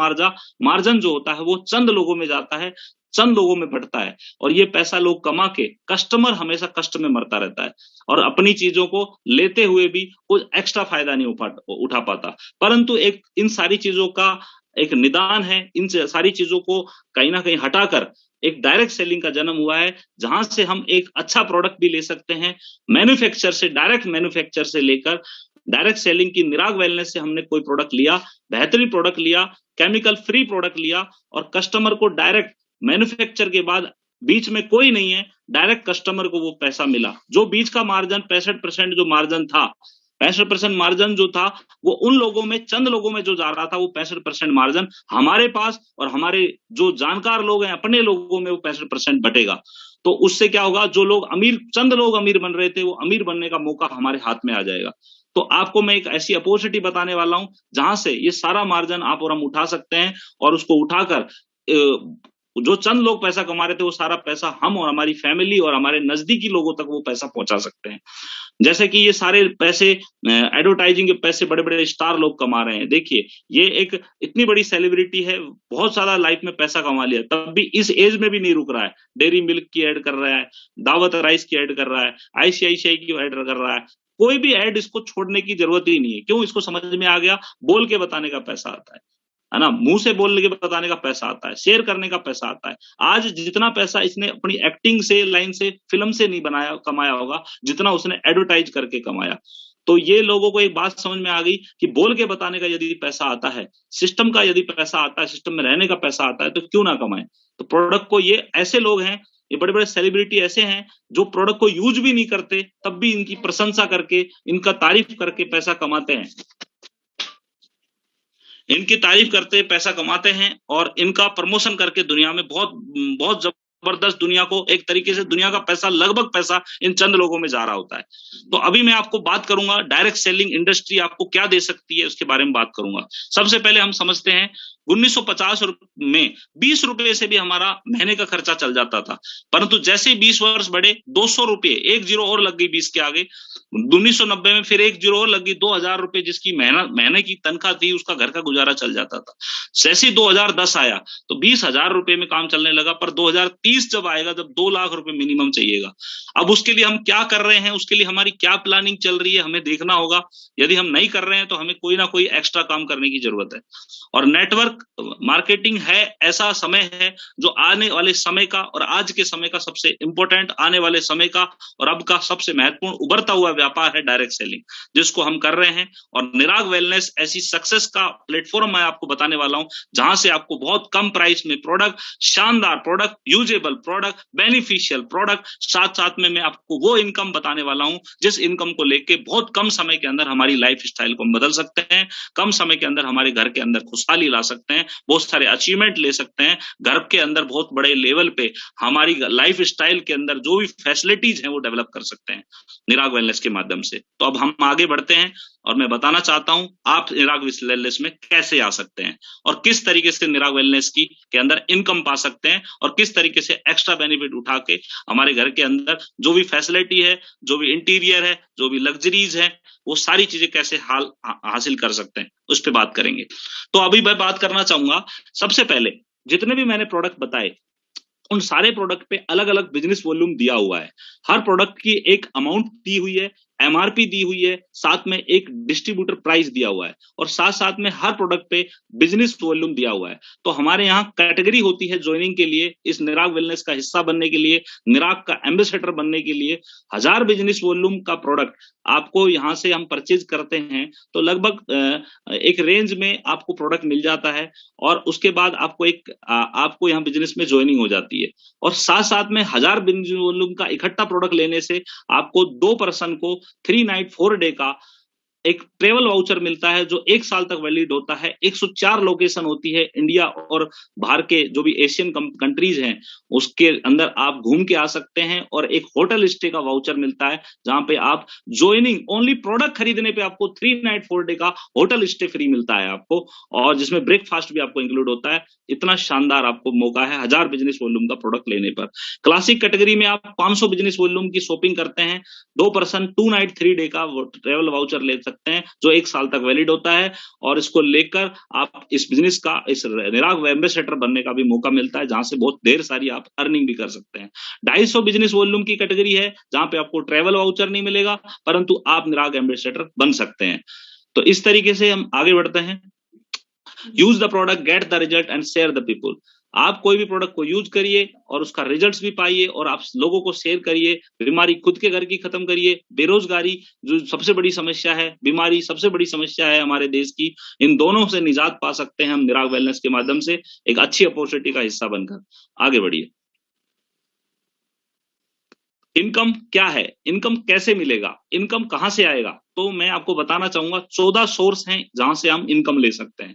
मार्जिन जो होता है वो चंद लोगों में जाता है, चंद लोगों में बढ़ता है, और ये पैसा लोग कमा के कस्टमर हमेशा कष्ट में मरता रहता है, और अपनी चीजों को लेते हुए भी कुछ एक्स्ट्रा फायदा नहीं उठा पाता। परंतु एक इन सारी चीजों का एक निदान है, इन सारी चीजों को कहीं ना कहीं हटाकर एक डायरेक्ट सेलिंग का जन्म हुआ है, जहां से हम एक अच्छा प्रोडक्ट भी ले सकते हैं मैन्युफैक्चर से, डायरेक्ट मैन्युफैक्चर से लेकर डायरेक्ट सेलिंग की निराग वेलनेस से हमने कोई प्रोडक्ट लिया, बेहतरीन प्रोडक्ट लिया, केमिकल फ्री प्रोडक्ट लिया, और कस्टमर को डायरेक्ट मैन्युफैक्चर के बाद बीच में कोई नहीं है, डायरेक्ट कस्टमर को वो पैसा मिला। जो बीच का मार्जिन 65% जो मार्जिन था, 65% मार्जिन जो था वो उन लोगों में, चंद लोगों में जो जा रहा था, वो 65% मार्जिन हमारे पास और हमारे जो जानकार लोग हैं अपने लोगों में वो 65% बटेगा। तो उससे क्या होगा, जो लोग अमीर, चंद लोग अमीर बन रहे थे, वो अमीर बनने का मौका हमारे हाथ में आ जाएगा। तो आपको मैं एक ऐसी अपॉर्चुनिटी बताने वाला हूं जहां से ये सारा मार्जिन आप और हम उठा सकते हैं, और उसको उठाकर जो चंद लोग पैसा कमा रहे थे वो सारा पैसा हम और हमारी फैमिली और हमारे नजदीकी लोगों तक वो पैसा पहुंचा सकते हैं। जैसे कि ये सारे पैसे, एडवर्टाइजिंग के पैसे बड़े बड़े स्टार लोग कमा रहे हैं। देखिए, ये एक इतनी बड़ी सेलिब्रिटी है, बहुत सारा लाइफ में पैसा कमा लिया, तब भी इस एज में भी नहीं रुक रहा है। डेयरी मिल्क की एड कर रहा है, दावत राइस की एड कर रहा है, आईसीआईसीआई की एड कर रहा है। कोई भी एड इसको छोड़ने की जरूरत ही नहीं है। क्यों? इसको समझ में आ गया, बोल के बताने का पैसा आता है ना, मुंह से बोल के बताने का पैसा आता है, शेयर करने का पैसा आता है। आज जितना पैसा इसने अपनी एक्टिंग से, लाइन से, फिल्म से नहीं बनाया, कमाया होगा, जितना उसने एडवर्टाइज करके कमाया। तो ये लोगों को एक बात समझ में आ गई कि बोल के बताने का यदि पैसा आता है, सिस्टम का यदि पैसा आता है, सिस्टम में रहने का पैसा आता है, तो क्यों ना कमाए। तो प्रोडक्ट को, ये ऐसे लोग हैं, ये बड़े बड़े सेलिब्रिटी ऐसे हैं जो प्रोडक्ट को यूज भी नहीं करते, तब भी इनकी प्रशंसा करके, इनका तारीफ करके पैसा कमाते हैं। इनकी तारीफ करते पैसा कमाते हैं, और इनका प्रमोशन करके दुनिया में बहुत बहुत जबरदस्त, दुनिया को एक तरीके से, दुनिया का पैसा, लगभग पैसा इन चंद लोगों में जा रहा होता है। तो अभी मैं आपको बात करूंगा डायरेक्ट सेलिंग इंडस्ट्री आपको क्या दे सकती है, उसके बारे में बात करूंगा। सबसे पहले हम समझते हैं 1950 में 20 रुपए से भी हमारा महीने का खर्चा चल जाता था, परंतु जैसे ही 20 वर्ष बढ़े, 200 रुपए, एक जीरो और लग गई 20 के आगे। 1990 में फिर एक जीरो और लग गई, 2000 रुपए जिसकी महीने की तनख्वाह थी, उसका घर का गुजारा चल जाता था। जैसे ही 2010 आया तो 20,000 रुपए में काम चलने लगा, पर 2030 जब आएगा, जब 2 लाख रुपए मिनिमम चाहिएगा। अब उसके लिए हम क्या कर रहे हैं, उसके लिए हमारी क्या प्लानिंग चल रही है, हमें देखना होगा। यदि हम नहीं कर रहे हैं तो हमें कोई ना कोई एक्स्ट्रा काम करने की जरूरत है। और नेटवर्क मार्केटिंग है, ऐसा समय है जो आने वाले समय का, और आज के समय का सबसे इंपॉर्टेंट, आने वाले समय का और अब का सबसे महत्वपूर्ण उभरता हुआ व्यापार है डायरेक्ट सेलिंग, जिसको हम कर रहे हैं। और निराग वेलनेस ऐसी सक्सेस का प्लेटफॉर्म मैं आपको बताने वाला हूं, जहां से आपको बहुत कम प्राइस में प्रोडक्ट, शानदार product, usable product, beneficial product, साथ साथ में मैं आपको वो इनकम बताने वाला हूं जिस इनकम को लेके बहुत कम समय के अंदर हमारी लाइफ स्टाइल को हम बदल सकते हैं, कम समय के अंदर हमारे घर के अंदर खुशहाली ला सकते हैं, बहुत सारे अचीवमेंट ले सकते हैं, घर के अंदर बहुत बड़े लेवल पे हमारी लाइफ स्टाइल के अंदर जो भी फैसिलिटीज हैं वो डेवलप कर सकते हैं निराग वेलनेस के माध्यम से। तो अब हम आगे बढ़ते हैं, और मैं बताना चाहता हूं आप निराग वेलनेस में कैसे आ सकते हैं, और किस तरीके से निराग वेलनेस की के अंदर इनकम पा सकते हैं, और किस तरीके से एक्स्ट्रा बेनिफिट उठा के हमारे घर के अंदर जो भी फैसिलिटी है, जो भी इंटीरियर है, जो भी लग्जरीज है, वो सारी चीजें कैसे हासिल कर सकते हैं, उस पर बात करेंगे। तो अभी मैं बात करना चाहूंगा, सबसे पहले जितने भी मैंने प्रोडक्ट बताए, उन सारे प्रोडक्ट पे अलग अलग बिजनेस वॉल्यूम दिया हुआ है। हर प्रोडक्ट की एक अमाउंट दी हुई है, एमआरपी दी हुई है, साथ में एक डिस्ट्रीब्यूटर प्राइस दिया हुआ है, और साथ साथ में हर प्रोडक्ट पे बिजनेस वॉल्यूम दिया हुआ है। तो हमारे यहाँ कैटेगरी होती है ज्वाइनिंग के लिए, इस निराग वेलनेस का हिस्सा बनने के लिए, निराग का एम्बेसडर बनने के लिए 1000 बिजनेस वॉल्यूम का प्रोडक्ट आपको यहाँ से हम परचेज करते हैं, तो लगभग एक रेंज में आपको प्रोडक्ट मिल जाता है, और उसके बाद आपको यहाँ बिजनेस में ज्वाइनिंग हो जाती है। और साथ साथ में 1000 बिजनेस वॉल्यूम का इकट्ठा प्रोडक्ट लेने से आपको 2 पर्सन को 3 नाइट 4 डे का एक ट्रेवल वाउचर मिलता है, जो 1 साल तक वैलिड होता है। 104 लोकेशन होती है इंडिया और बाहर के जो भी एशियन कंट्रीज हैं, उसके अंदर आप घूम के आ सकते हैं। और एक होटल स्टे का वाउचर मिलता है, जहां पे आप ज्वाइनिंग ओनली प्रोडक्ट खरीदने पे आपको 3 नाइट 4 डे का होटल स्टे फ्री मिलता है आपको, और जिसमें ब्रेकफास्ट भी आपको इंक्लूड होता है। इतना शानदार आपको मौका है 1000 बिजनेस वॉल्यूम का प्रोडक्ट लेने पर। क्लासिक कैटेगरी में आप 500 बिजनेस वॉल्यूम की शॉपिंग करते हैं, 2 पर्सन 2 नाइट 3 डे का ट्रेवल वाउचर ले सकते हैं, जो 1 साल तक वैलिड होता है। और इसको लेकर आप इस बिजनेस का, इस निराग एम्बेसडर बनने का भी मौका मिलता है, जहां से बहुत ढेर सारी आप अर्निंग भी कर सकते हैं। 250 बिजनेस वॉल्यूम की कैटेगरी है, जहां पे आपको ट्रेवल वाउचर नहीं मिलेगा, परंतु आप निराग एम्बेसडर बन सकते हैं। तो इस तरीके से हम आगे बढ़ते हैं। Use the product, get the result and share the people. आप कोई भी प्रोडक्ट को यूज करिए और उसका रिजल्ट्स भी पाइए, और आप लोगों को शेयर करिए। बीमारी खुद के घर की खत्म करिए, बेरोजगारी जो सबसे बड़ी समस्या है, बीमारी सबसे बड़ी समस्या है हमारे देश की, इन दोनों से निजात पा सकते हैं हम निराग वेलनेस के माध्यम से, एक अच्छी अपॉर्चुनिटी का हिस्सा बनकर। आगे बढ़िए। इनकम क्या है, इनकम कैसे मिलेगा, इनकम कहां से आएगा, तो मैं आपको बताना चाहूंगा 14 सोर्स हैं जहां से हम इनकम ले सकते हैं।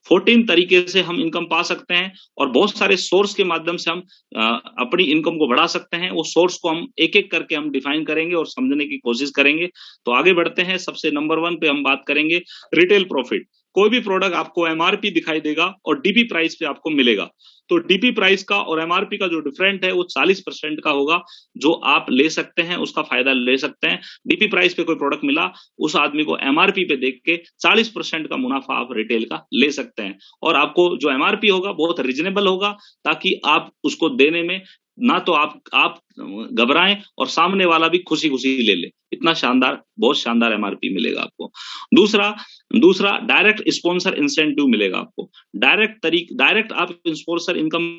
14 तरीके से हम इनकम पा सकते हैं और बहुत सारे सोर्स के माध्यम से हम अपनी इनकम को बढ़ा सकते हैं। वो सोर्स को हम एक एक करके हम डिफाइन करेंगे और समझने की कोशिश करेंगे। तो आगे बढ़ते हैं। सबसे नंबर 1 पे हम बात करेंगे रिटेल प्रॉफिट। कोई भी प्रोडक्ट आपको एमआरपी दिखाई देगा और डीपी प्राइस पे आपको मिलेगा, तो डीपी प्राइस का और एमआरपी का जो डिफरेंट है वो 40% का होगा, जो आप ले सकते हैं, उसका फायदा ले सकते हैं। डीपी प्राइस पे कोई प्रोडक्ट मिला, उस आदमी को एमआरपी पे देख के 40% का मुनाफा आप रिटेल का ले सकते हैं। और आपको जो एमआरपी होगा बहुत रीजनेबल होगा, ताकि आप उसको देने में ना तो आप घबराएं और सामने वाला भी खुशी खुशी ले ले। इतना शानदार, बहुत शानदार एमआरपी मिलेगा आपको। दूसरा दूसरा डायरेक्ट स्पॉन्सर इंसेंटिव मिलेगा आपको। डायरेक्ट आप स्पॉन्सर इनकम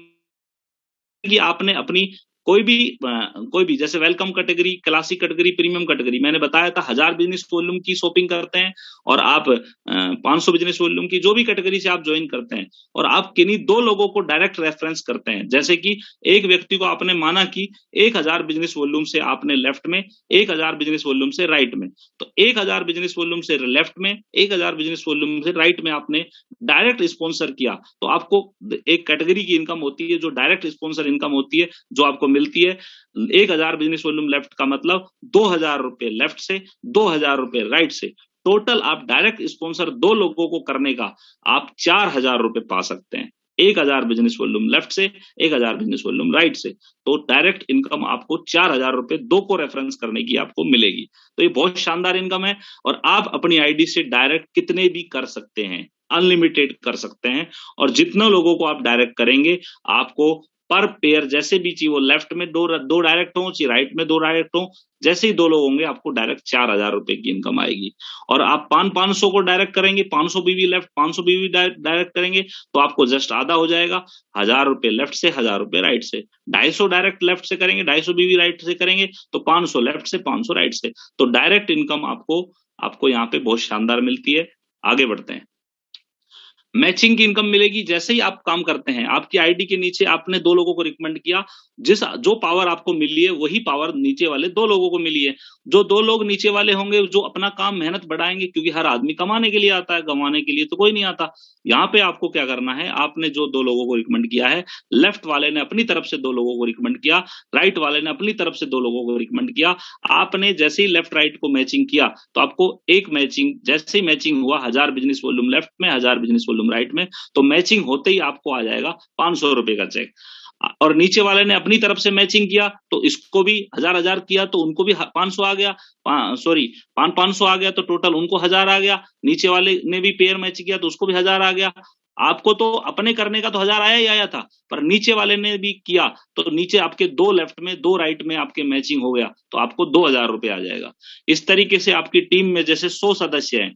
कि आपने अपनी कोई भी जैसे welcome category, classic category, premium category, मैंने बताया था 1000 बिजनेस वॉल्यूम की शॉपिंग करते हैं और आप 500 बिजनेस वॉल्यूम की जो भी कैटेगरी से आप ज्वाइन करते हैं और आप किन्हीं दो लोगों को डायरेक्ट रेफरेंस करते हैं। जैसे कि एक व्यक्ति को आपने माना कि 1000 बिजनेस वॉल्यूम से आपने लेफ्ट में, 1000 बिजनेस वॉल्यूम से राइट में, तो 1000 बिजनेस वॉल्यूम से लेफ्ट में, 1000 बिजनेस वॉल्यूम से राइट में आपने डायरेक्ट स्पॉन्सर किया, तो आपको एक कैटेगरी की इनकम होती है जो डायरेक्ट स्पॉन्सर इनकम होती है, जो आपको मिलती है। 1000 बिजनेस वॉल्यूम लेफ्ट का मतलब 2000 रुपए लेफ्ट से, 2000 रुपए राइट से। टोटल आप डायरेक्ट स्पॉन्सर दो लोगों को करने का आप 4000 रुपए पा सकते हैं। 1000 बिजनेस वॉल्यूम लेफ्ट से, 1000 बिजनेस वॉल्यूम राइट से, तो डायरेक्ट इनकम आपको 4000 रुपए दो को रेफरेंस करने की आपको मिलेगी। तो ये बहुत शानदार इनकम है और आप अपनी आईडी से डायरेक्ट कितने भी कर सकते हैं, अनलिमिटेड कर सकते हैं। और जितना लोगों को आप डायरेक्ट करेंगे, आपको पर पेयर जैसे भी चाहिए, वो लेफ्ट में दो डायरेक्ट हो, चाहे राइट में दो डायरेक्ट हो, जैसे ही दो लोग होंगे आपको डायरेक्ट 4000 रुपए की इनकम आएगी। और आप 500 को डायरेक्ट करेंगे, 500 बीवी लेफ्ट, 500 बीवी डायरेक्ट करेंगे, तो आपको जस्ट आधा हो जाएगा। 1000 रुपए लेफ्ट से, 1000 रुपए राइट से। 250 डायरेक्ट लेफ्ट से करेंगे, 250 बीवी राइट से करेंगे, तो 500 लेफ्ट से, 500 राइट से। तो डायरेक्ट इनकम आपको यहाँ पे बहुत शानदार मिलती है। आगे बढ़ते हैं। मैचिंग की इनकम मिलेगी। जैसे ही आप काम करते हैं, आपकी आईडी के नीचे आपने दो लोगों को रिकमेंड किया, जो पावर आपको मिली है वही पावर नीचे वाले दो लोगों को मिली है। जो दो लोग नीचे वाले होंगे जो अपना काम मेहनत बढ़ाएंगे, क्योंकि हर आदमी कमाने के लिए आता है, गंवाने के लिए तो कोई नहीं आता। यहाँ पे आपको क्या करना है, आपने जो दो लोगों को रिकमेंड किया है, लेफ्ट वाले ने अपनी तरफ से दो लोगों को रिकमेंड किया, राइट वाले ने अपनी तरफ से दो लोगों को रिकमेंड किया। आपने जैसे ही लेफ्ट राइट को मैचिंग किया, तो आपको एक मैचिंग, जैसे ही मैचिंग हुआ 1000 बिजनेस वॉल्यूम लेफ्ट में, 1000 बिजनेस वॉल्यूम राइट में, तो मैचिंग होते ही आपको आ जाएगा 500 रुपए का चेक। और नीचे वाले ने अपनी तरफ से मैचिंग किया, तो इसको भी 1000 किया, तो उनको भी 500 आ गया, सॉरी 500 आ गया, तो टोटल उनको 1000 आ गया। नीचे वाले ने भी पेयर मैच किया, तो उसको भी 1000 आ गया। आपको तो अपने करने का तो 1000 आया ही आया था, पर नीचे वाले ने भी किया, तो नीचे आपके दो लेफ्ट में, दो राइट में आपके मैचिंग हो गया, तो आपको 2000 रुपए आ जाएगा। इस तरीके से आपकी टीम में जैसे 100 सदस्य हैं,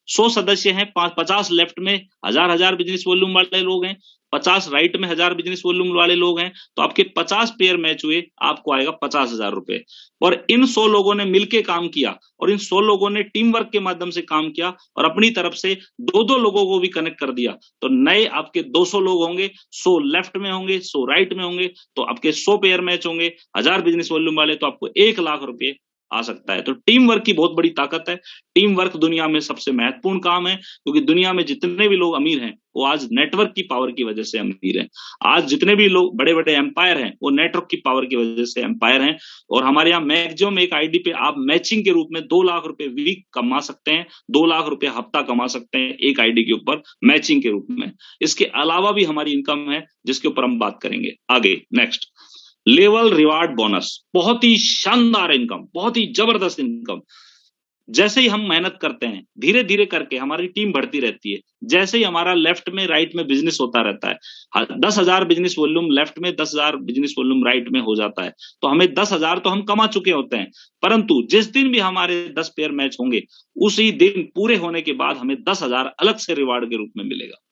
100 सदस्य हैं, 50 लेफ्ट में 1000 बिजनेस वॉल्यूम वाले लोग हैं, 50 राइट में 1000 बिजनेस वॉल्यूम वाले लोग हैं, तो आपके 50 पेयर मैच हुए, आपको आएगा 50,000 रुपए। और इन 100 लोगों ने मिलके काम किया और इन 100 लोगों ने टीम वर्क के माध्यम से काम किया और अपनी तरफ से दो दो लोगों को भी कनेक्ट कर दिया, तो नए आपके 200 लोग होंगे, 100 लेफ्ट में होंगे, 100 राइट में होंगे, तो आपके 100 पेयर मैच होंगे 1000 बिजनेस वॉल्यूम वाले, तो आपको 1 लाख रुपए आ सकता है। तो टीम वर्क की बहुत बड़ी ताकत है। टीम वर्क दुनिया में सबसे महत्वपूर्ण काम है, क्योंकि दुनिया में जितने भी लोग अमीर हैं, वो आज नेटवर्क की पावर की वजह से अमीर हैं। आज जितने भी लोग बड़े बड़े एम्पायर हैं, वो नेटवर्क की पावर की वजह से एम्पायर हैं। और हमारे यहाँ मैक्सिमम एक आईडी पे आप मैचिंग के रूप में 2 लाख रुपए वीक कमा सकते हैं, 2 लाख रुपए हफ्ता कमा सकते हैं एक आईडी के ऊपर मैचिंग के रूप में। इसके अलावा भी हमारी इनकम है, जिसके ऊपर हम बात करेंगे आगे। Next, level reward bonus. बहुत ही शानदार इनकम, बहुत ही जबरदस्त इनकम। जैसे ही हम मेहनत करते हैं, धीरे धीरे करके हमारी टीम बढ़ती रहती है। जैसे ही हमारा लेफ्ट में राइट में बिजनेस होता रहता है, 10,000 बिजनेस वॉल्यूम लेफ्ट में, 10,000 बिजनेस वॉल्यूम राइट में हो जाता है, तो हमें 10,000 तो हम कमा चुके होते हैं। परंतु जिस दिन भी हमारे 10 पेयर मैच होंगे, उसी दिन पूरे होने के बाद हमें 10,000 अलग से रिवार्ड के रूप में मिलेगा।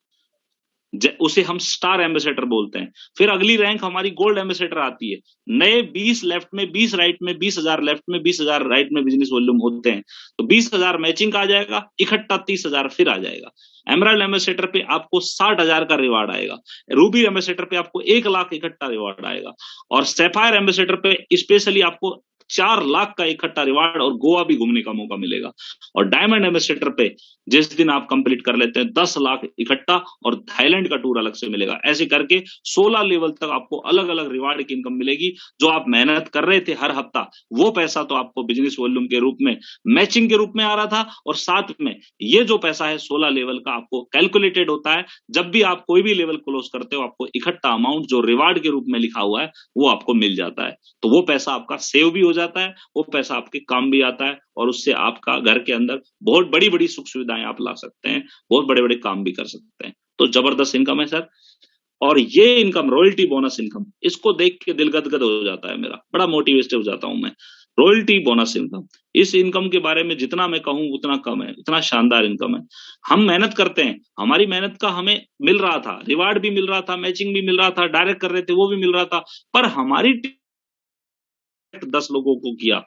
उसे हम स्टार एम्बेसडर बोलते हैं। फिर अगली रैंक हमारी गोल्ड एम्बेसडर आती है। नए 20 लेफ्ट में 20 राइट में 20,000 लेफ्ट में 20,000 राइट में बिजनेस वॉल्यूम होते हैं, तो 20,000 मैचिंग का आ जाएगा, इकट्ठा 30,000 फिर आ जाएगा। एमराल्ड एम्बेसडर पे आपको 60,000 का रिवार्ड आएगा। रूबी एम्बेसडर पे आपको 1 लाख इकट्ठा रिवार्ड आएगा। और सैफायर एम्बेसडर पे स्पेशली आपको 4 लाख का इकट्ठा रिवार्ड और गोवा भी घूमने का मौका मिलेगा। और डायमंड एम्बेसडर पे जिस दिन आप कंप्लीट कर लेते हैं 10 लाख इकट्ठा और थाईलैंड का टूर अलग से मिलेगा। ऐसे करके 16 लेवल तक आपको अलग अलग रिवार्ड की इनकम मिलेगी। जो आप मेहनत कर रहे थे हर हफ्ता, वो पैसा तो आपको बिजनेस वॉल्यूम के रूप में, मैचिंग के रूप में आ रहा था, और साथ में ये जो पैसा है 16 लेवल का आपको कैलकुलेटेड होता है। जब भी आप कोई भी लेवल क्लोज करते हो, आपको इकट्ठा अमाउंट जो रिवार्ड के रूप में लिखा हुआ है वो आपको मिल जाता है। तो वो पैसा आपका सेव भी हो जाता है, वो पैसा आपके काम भी आता है, और उससे आपका घर के अंदर बहुत बड़ी बड़ी सुख सुविधाएं आप ला सकते हैं, बहुत बड़े बड़े काम भी कर सकते हैं। तो जबरदस्त इनकम है सर। और ये इनकम रॉयल्टी बोनस इनकम, इसको देख के दिल गदगद हो जाता है मेरा, बड़ा मोटिवेटेड हो जाता हूं मैं। रॉयल्टी बोनस इनकम, इस इनकम के बारे में जितना मैं कहूं उतना कम है, इतना शानदार इनकम है। हम मेहनत करते हैं, हमारी मेहनत का हमें मिल रहा था, रिवार्ड भी मिल रहा था, मैचिंग भी मिल रहा था, डायरेक्ट कर रहे थे वो भी मिल रहा था, पर हमारी 10 लोगों को किया,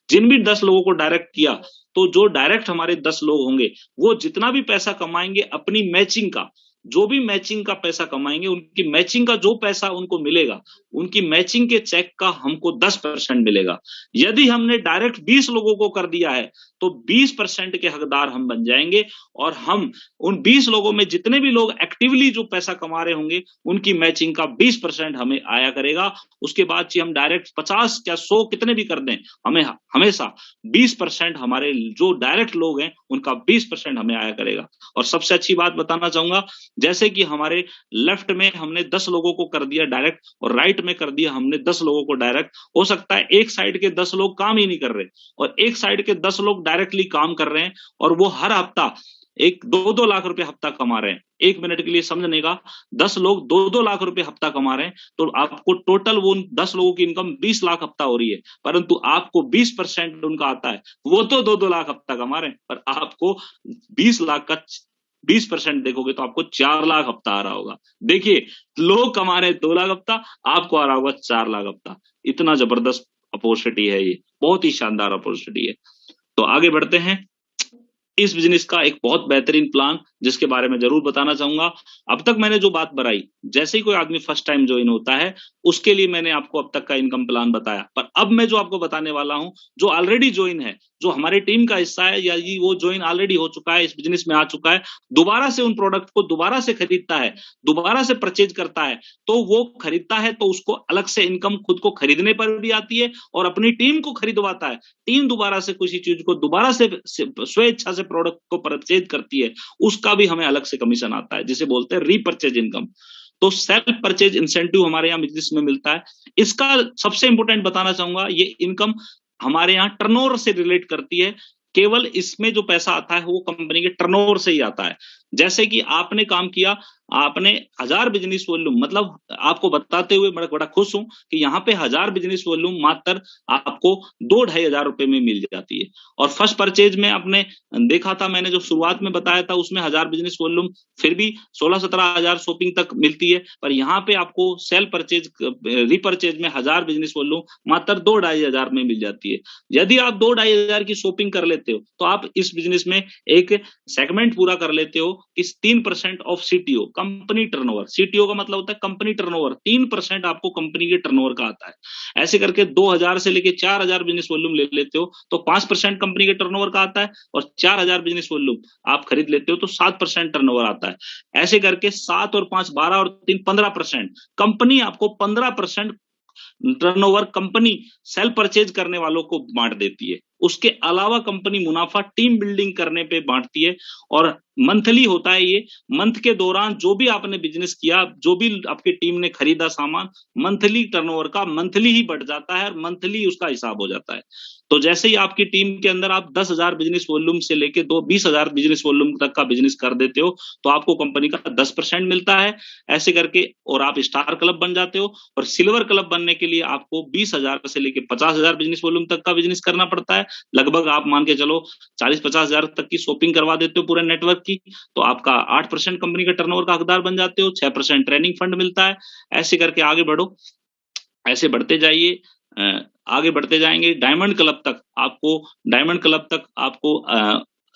जिन भी 10 लोगों को डायरेक्ट किया, तो जो डायरेक्ट हमारे 10 लोग होंगे वो जितना भी पैसा कमाएंगे अपनी मैचिंग का, जो भी मैचिंग का पैसा कमाएंगे, उनकी मैचिंग का जो पैसा उनको मिलेगा, उनकी मैचिंग के चेक का हमको 10% मिलेगा। यदि हमने डायरेक्ट 20 लोगों को कर दिया है तो 20% के हकदार हम बन जाएंगे, और हम उन 20 लोगों में जितने भी लोग एक्टिवली जो पैसा कमा रहे होंगे उनकी मैचिंग का 20% हमें आया करेगा। उसके बाद चाहे हम डायरेक्ट 50 या 100 कितने भी कर दें, हमें हमेशा 20% हमारे जो डायरेक्ट लोग हैं उनका 20% हमें आया करेगा। और सबसे अच्छी बात बताना चाहूंगा, जैसे कि हमारे लेफ्ट में हमने 10 लोगों को कर दिया डायरेक्ट, और राइट में कर दिया हमने 10 लोगों को डायरेक्ट। हो सकता है एक साइड के 10 लोग काम ही नहीं कर रहे और एक साइड के 10 लोग डायरेक्टली काम कर रहे हैं, और वो हर हफ्ता 1-2 लाख रुपए हफ्ता कमा रहे हैं। 1 मिनट के लिए समझने का, 10 लोग 2-2 लाख रुपए हफ्ता कमा रहे हैं, तो आपको टोटल वो 10 लोगों की इनकम 20 लाख हफ्ता हो रही है, परंतु आपको 20% उनका आता है। वो तो 2-2 लाख हफ्ता कमा रहे हैं, पर आपको 20 लाख का 20% देखोगे तो आपको 4 लाख हफ्ता आ रहा होगा। देखिए, लोग कमा रहे हैं 2 लाख हफ्ता, आपको आ रहा होगा 4 लाख हफ्ता। इतना जबरदस्त अपॉर्चुनिटी है ये, बहुत ही शानदार अपॉर्चुनिटी है। तो आगे बढ़ते हैं। इस बिजनेस का एक बहुत बेहतरीन प्लान जिसके बारे में जरूर बताना चाहूंगा। अब तक मैंने जो बात बताई, जैसे ही कोई आदमी फर्स्ट टाइम ज्वाइन होता है उसके लिए मैंने आपको अब तक का इनकम प्लान बताया, पर अब मैं जो आपको बताने वाला हूं, जो ऑलरेडी ज्वाइन है, जो हमारे टीम का हिस्सा है, या ये वो ज्वाइन ऑलरेडी हो चुका है, इस बिजनेस में आ चुका है, दोबारा से उन प्रोडक्ट को दोबारा से खरीदता है, दोबारा से परचेज करता है, तो वो खरीदता है तो उसको अलग से इनकम खुद को खरीदने पर भी आती है, और अपनी टीम को खरीदवाता है। टीम दोबारा से किसी चीज को दोबारा से स्वेच्छा से प्रोडक्ट को परचेज करती है, उसका भी हमें अलग से कमीशन आता है, जिसे बोलते हैं रीपरचेज इनकम। तो सेल्फ परचेज इंसेंटिव हमारे यहाँ बिजनेस में मिलता है। इसका सबसे इंपॉर्टेंट बताना चाहूंगा, ये इनकम हमारे यहाँ टर्नओवर से रिलेट करती है। केवल इसमें जो पैसा आता है वो कंपनी के टर्नओवर से ही आता है। जैसे कि आपने काम किया, आपने 1000 बिजनेस वॉल्यूम, मतलब आपको बताते हुए बड़ा खुश हूं कि यहाँ पे 1000 बिजनेस वॉल्यूम मात्र आपको 2-2.5 हजार रुपए में मिल जाती है। और फर्स्ट परचेज में आपने देखा था, मैंने जो शुरुआत में बताया था, उसमें 1000 बिजनेस वॉल्यूम फिर भी 16-17 हजार शॉपिंग तक मिलती है, पर यहाँ पे आपको सेल परचेज रीपरचेज में 1000 बिजनेस वॉल्यूम मात्र 2-2.5 हजार में मिल जाती है। यदि आप 2-2.5 हजार की शॉपिंग कर लेते हो तो आप इस बिजनेस में एक सेगमेंट पूरा कर लेते हो कि 3% of CTO, company turnover. CTO का मतलब होता है कंपनी टर्नओवर, 3% आपको कंपनी के टर्नओवर का आता है। ऐसे करके 2000 से लेके 4000 बिजनेस वॉल्यूम ले लेते हो तो 5% कंपनी के टर्नओवर का आता है, और 4000 बिजनेस वॉल्यूम आप खरीद लेते हो तो 7% टर्नओवर आता है। ऐसे करके 7 और 5 12 और 3 15%, कंपनी आपको 15% टर्नओवर कंपनी सेल परचेज करने वालों को बांट देती है। उसके अलावा कंपनी मुनाफा टीम बिल्डिंग करने पे बांटती है, और मंथली होता है ये। मंथ के दौरान जो भी आपने बिजनेस किया, जो भी आपकी टीम ने खरीदा सामान, मंथली टर्नओवर का मंथली ही बढ़ जाता है और मंथली उसका हिसाब हो जाता है। तो जैसे ही आपकी टीम के अंदर आप 10,000 बिजनेस वॉल्यूम से लेके 20,000 बिजनेस वॉल्यूम तक का बिजनेस कर देते हो तो आपको कंपनी का 10% मिलता है। ऐसे करके और आप स्टार क्लब बन जाते हो, और सिल्वर क्लब बनने के लिए आपको 20,000 से लेके 50,000 बिजनेस वॉल्यूम तक का बिजनेस करना पड़ता है। लगभग आप मान के चलो 40-50 हजार तक की शॉपिंग करवा देते हो पूरे नेटवर्क की, तो आपका 8% कंपनी के टर्नओवर का हकदार बन जाते हो, 6% ट्रेनिंग फंड मिलता है। ऐसे करके आगे बढ़ो, ऐसे बढ़ते जाइए, आगे बढ़ते जाएंगे डायमंड क्लब तक। आपको डायमंड क्लब तक आपको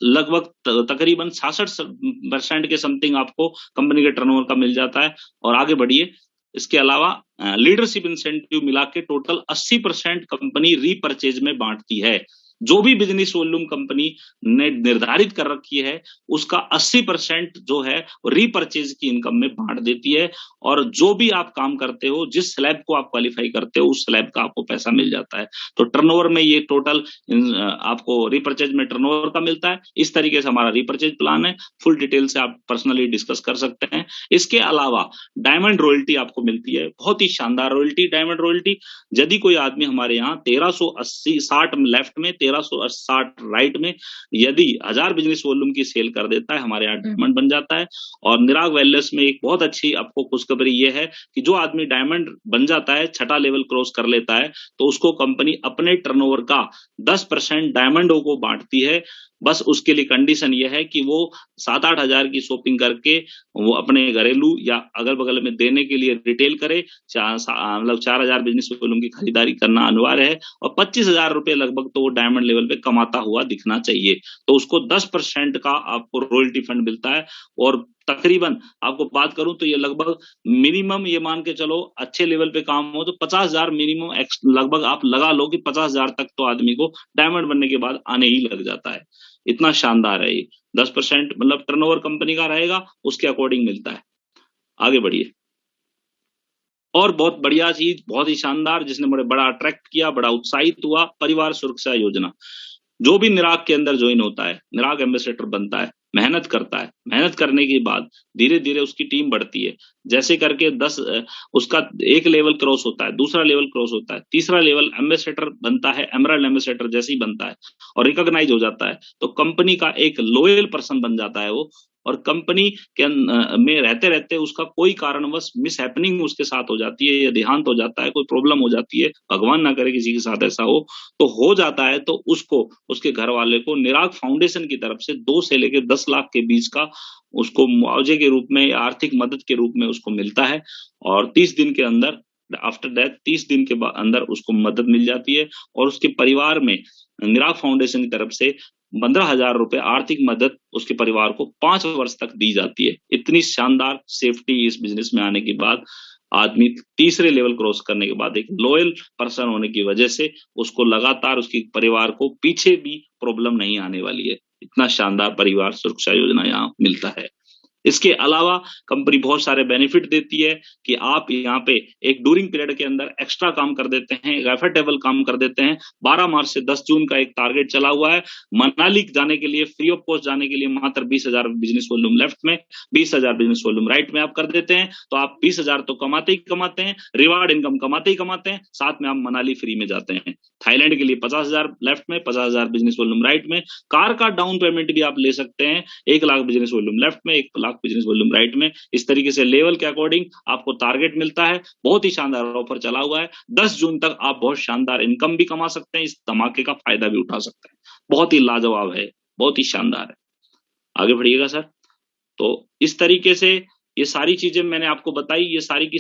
लगभग तकरीबन 66% के समथिंग आपको कंपनी के टर्नओवर का मिल जाता है, और आगे बढ़िए। इसके अलावा लीडरशिप इंसेंटिव मिला के टोटल 80% कंपनी रीपर्चेज में बांटती है। जो भी बिजनेस वॉल्यूम कंपनी ने निर्धारित कर रखी है उसका 80% जो है रीपर्चेज की इनकम में बांट देती है, और जो भी आप काम करते हो, जिस स्लैब को आप क्वालिफाई करते हो, उस स्लैब का आपको पैसा मिल जाता है। तो टर्नओवर में ये टोटल आपको रीपर्चेज में टर्नओवर का मिलता है। इस तरीके से हमारा रीपर्चेज प्लान है, फुल डिटेल से आप पर्सनली डिस्कस कर सकते हैं। इसके अलावा डायमंड रॉयल्टी आपको मिलती है, बहुत ही शानदार रॉयल्टी, डायमंड रॉयल्टी। यदि कोई आदमी हमारे यहाँ 1380-60 लेफ्ट में, 1360 राइट में यदि 1000 बिजनेस वॉल्यूम की सेल कर देता है, हमारे यहाँ डायमंड बन जाता है। और निराग वेलनेस में एक बहुत अच्छी आपको खुशखबरी ये है कि जो आदमी डायमंड बन जाता है, छठा लेवल क्रॉस कर लेता है, तो उसको कंपनी अपने टर्नओवर का 10% डायमंडों को बांटती है। बस उसके लिए कंडीशन यह है कि वो 7-8 हजार की शॉपिंग करके वो अपने घरेलू या अगल बगल में देने के लिए रिटेल करे। मतलब 4000 बिजनेस वॉल्यूम की खरीदारी करना अनिवार्य है, और 25,000 रुपए लगभग तो वो डायमंड लेवल पे कमाता हुआ दिखना चाहिए। तो उसको 10% का आपको रॉयल्टी फंड मिलता है। और तकरीबन आपको बात करूं तो ये लगभग मिनिमम, ये मान के चलो अच्छे लेवल पे काम हो तो 50,000 मिनिमम लगभग आप लगा लो कि 50,000 तक तो आदमी को डायमंड बनने के बाद आने ही लग जाता है। इतना शानदार है ये। 10% मतलब टर्नओवर कंपनी का रहेगा, उसके अकॉर्डिंग मिलता है। आगे बढ़िए। और बहुत बढ़िया चीज, बहुत ही शानदार, जिसने मुझे बड़ा अट्रैक्ट किया, बड़ा उत्साहित हुआ, परिवार सुरक्षा योजना। जो भी निराग के अंदर ज्वाइन होता है, निराग एम्बेसडर बनता है, मेहनत करता है, मेहनत करने के बाद धीरे धीरे उसकी टीम बढ़ती है। जैसे करके 10 उसका एक लेवल क्रॉस होता है, दूसरा लेवल क्रॉस होता है, तीसरा लेवल एम्बेसडर बनता है, एमराल्ड एम्बेसडर जैसे ही बनता है और रिकॉग्नाइज हो जाता है, तो कंपनी का एक लॉयल पर्सन बन जाता है वो। और कंपनी के में रहते रहते उसका कोई कारणवश मिस हैपनिंग उसके साथ हो जाती है, या देहांत हो जाता है, कोई प्रॉब्लम हो जाती है, भगवान ना करे किसी के साथ ऐसा हो, तो हो जाता है, तो उसको उसके घर वाले को निराग फाउंडेशन की तरफ से 2 से लेकर 10 लाख के बीच का उसको मुआवजे के रूप में, आर्थिक मदद के रूप में उसको मिलता है। और 30 दिन के अंदर, आफ्टर डेथ 30 दिन के अंदर उसको मदद मिल जाती है, और उसके परिवार में निराग फाउंडेशन की तरफ से 15,000 रुपए आर्थिक मदद उसके परिवार को 5 वर्ष तक दी जाती है। इतनी शानदार सेफ्टी इस बिजनेस में आने के बाद, आदमी तीसरे लेवल क्रॉस करने के बाद एक लॉयल पर्सन होने की वजह से उसको लगातार उसके परिवार को पीछे भी प्रॉब्लम नहीं आने वाली है। इतना शानदार परिवार सुरक्षा योजना यहाँ मिलता है। इसके अलावा कंपनी बहुत सारे बेनिफिट देती है कि आप यहाँ पे एक ड्यूरिंग पीरियड के अंदर एक्स्ट्रा काम कर देते हैं, एफर्टेबल काम कर देते हैं। 12 मार्च से 10 जून का एक टारगेट चला हुआ है। मनाली जाने के लिए फ्री ऑफ कॉस्ट जाने के लिए मात्र 20,000 बिजनेस वॉल्यूम लेफ्ट में, 20,000 बिजनेस वॉल्यूम राइट में आप कर देते हैं, तो आप 20,000 तो कमाते ही कमाते हैं, रिवार्ड इनकम कमाते ही कमाते हैं, साथ में आप मनाली फ्री में जाते हैं। थाईलैंड के लिए 50,000 लेफ्ट में, 50,000 बिजनेस वॉल्यूम राइट में। कार का डाउन पेमेंट भी आप ले सकते हैं, 1 लाख बिजनेस वॉल्यूम लेफ्ट में, 1 लाख बिजनेस वॉल्यूम राइट में। इस तरीके से लेवल के अकॉर्डिंग आपको टारगेट मिलता है। बहुत ही शानदार ऑफर चला हुआ है। 10 जून तक आप बहुत शानदार इनकम भी कमा सकते हैं, इस धमाके का फायदा भी उठा सकते हैं। बहुत ही लाजवाब है, बहुत ही शानदार है। आगे बढ़िएगा सर। तो इस तरीके से ये सारी चीजें मैंने आपको बताई, ये सारी की